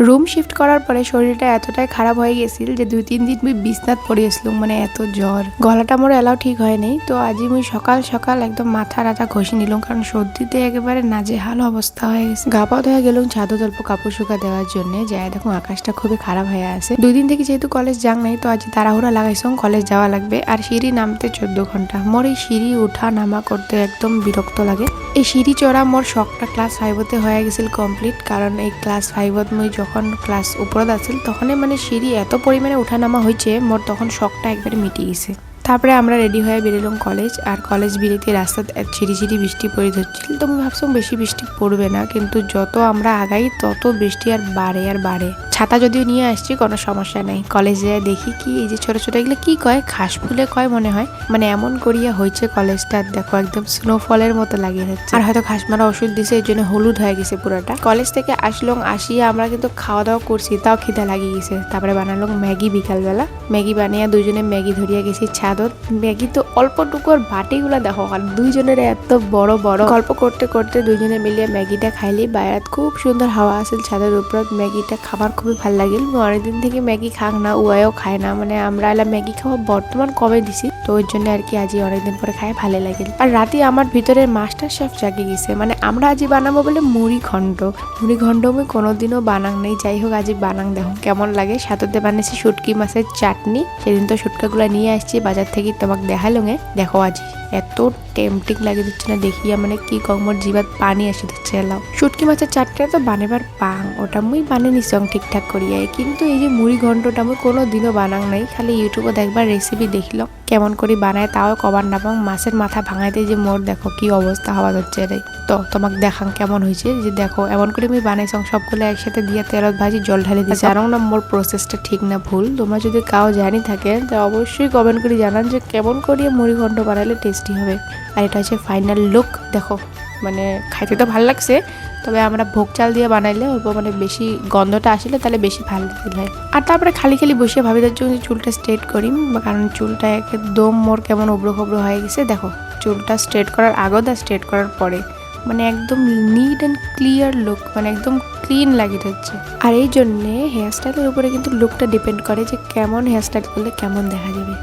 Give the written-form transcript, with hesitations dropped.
Room shift করার পরে শরীরটা এতটাই খারাপ হয়ে গেছিল যে 2-3 দিন মুই বিছনাত পড়িয়েছিলাম, মানে এত জ্বর। গলাটা মোর এলাও ঠিক হয় নাই। তো আজি মুই সকাল সকাল একদম মাথা রাতা ঘষি নিলাম, কারণ সর্দিতে একেবারে নাজেহাল অবস্থা হয়ে গেছে। গা পা ধোয়া গেলাম ছাদত অল্প কাপড় শুকা দেওয়ার জন্য। যাই দেখো আকাশটা খুবই খারাপ হয়ে আছে। 2 দিন থেকে যেহেতু কলেজ যাং নাই, তো আজ তাড়াহুড়া লাগাইছং কলেজ যাওয়া লাগবে। আর সিঁড়ি নামতে 14 ঘন্টা। মোর এই সিঁড়ি উঠা নামা করতে একদম বিরক্ত লাগে। এই সিঁড়ি চড়া মোর শখটা ক্লাস 5-তে হয়ে গেছিল কমপ্লিট, কারণ এই ক্লাস 5-ত মুই যখন ক্লাস উপরত আছিল তখনই মানে সিঁড়ি এত পরিমাণে উঠা নামা হয়েছে, মোর তখন শখটা একবারে মিটে গেছে। তারপরে আমরা রেডি হয়ে বেরোলাম কলেজ। আর কলেজ বেরিয়ে রাস্তায় ঝিরি ঝিরি বৃষ্টি পড়ে ধরছিল। তো আমি ভাবছিলাম বেশি বৃষ্টি পড়বে না, কিন্তু যত আমরা আগাই তত বৃষ্টি আর বাড়ে আর বাড়ে। ছাতা যদিও নিয়ে আসছি কোনো সমস্যা নাই। কলেজে দেখি কি এই যে ছোট ছোট এগুলো কি কয়, ঘাস ফুলে কয় মনে হয়, মানে এমন করিয়া হয়েছে কলেজটা, দেখো একদম স্নোফলের মতো লাগিয়ে যাচ্ছে। আর হয়তো ঘাস মারা ওষুধ দিছে, এই জন্য হলুদ হয়ে গেছে পুরোটা। কলেজ থেকে আসলাম, আসিয়া আমরা কিন্তু খাওয়া দাওয়া করছি, তাও খিদা লাগিয়ে গেছে। তারপরে বানালাম ম্যাগি বিকালবেলা। ম্যাগি বানিয়ে দুইজনে ম্যাগি ধরিয়া গেছি ছাদত। ম্যাগি তো অল্পটুকুর বাটিগুলা দেখো, আর দুইজনের এত বড় বড়। গল্প করতে করতে দুইজনে মিলিয়ে ম্যাগিটা খাইলি। বাইরে খুব সুন্দর হাওয়া আছিল ছাদের উপর। ম্যাগিটা খাবার খুবই ভাল লাগিল। অনেকদিন থেকে ম্যাগি খাক না, উয়াও খায় না, মানে আমরা এলা ম্যাগি খাওয়া বর্তমান কবে দিছি, তো ওই জন্য আর কি আজি অনেকদিন পরে খাই ভালো লাগিল। আর রাতে আমার ভিতরে মাস্টার শেফ জাগে গেছে, মানে আমরা আজি বানাবো বলে মুড়ি ঘন্ট। মুড়ি ঘন্ট আমি কোনোদিনও বানাং নেই, যাই হোক আজি বানাং, দেখো কেমন লাগে। সাথে বানিয়েছি শুটকি মাছের চাটনি। সেদিন তো শুটকাগুলো নিয়ে আসছি বাজার থেকে, তোমাকে দেখালুঙে। দেখো আজি এত টেম্পটিং লাগে দিচ্ছে না দেখিয়া, মানে কি কমর জিবাত পানি আসি দিচ্ছে এলাও। শুটকি মাছের চাটনিটা তো বানাবার পাং, ওটা মুই বানিয়ে নিছং ঠিকঠাক করিয়া। কিন্তু এই যে মুড়ি ঘন্টটা আমি কোনো দিনও বানাং নাই, খালি ইউটিউবে দেখবার রেসিপি দেখিলাম কেমন করে বানায়, তাও কবার না পাং। মাছের মাথা ভাঙাইতে যে মোর দেখো কি অবস্থা হওয়া হচ্ছে রে। তো তোমাকে দেখাং কেমন হয়েছে, যে দেখো এমন করে আমি বানাইছং সবগুলো একসাথে দিয়ে তেলত ভাজি জল ঢালি দিই। জানো না মোর প্রসেসটা ঠিক না ভুল, তোমরা যদি কাউ জানি থাকে তো অবশ্যই কমেন্ট করে জানান যে কেমন করিয়ে মুড়ি ঘন্ট বানাইলে টেস্টি হবে। আর এটা হচ্ছে ফাইনাল লুক, দেখো মানে খাইতে তো ভালো লাগছে, তবে আমরা ভোগ চাল দিয়ে বানাইলে অল্প মানে বেশি গন্ধটা আসলে তাহলে বেশি ভালো হয়। আর তারপরে খালি খালি বসে ভাবি যাচ্ছি চুলটা স্ট্রেট করি, কারণ চুলটা একদম মোর কেমন উবড়ো খবড়ো হয়ে গেছে। দেখো চুলটা স্ট্রেট করার আগেও দা স্ট্রেট করার পরে মানে একদম নিট অ্যান্ড ক্লিয়ার লুক, মানে একদম ক্লিন লাগে হচ্ছে। আর এই জন্যে হেয়ারস্টাইলের উপরে কিন্তু লুকটা ডিপেন্ড করে যে কেমন হেয়ারস্টাইল করলে কেমন দেখা যাবে।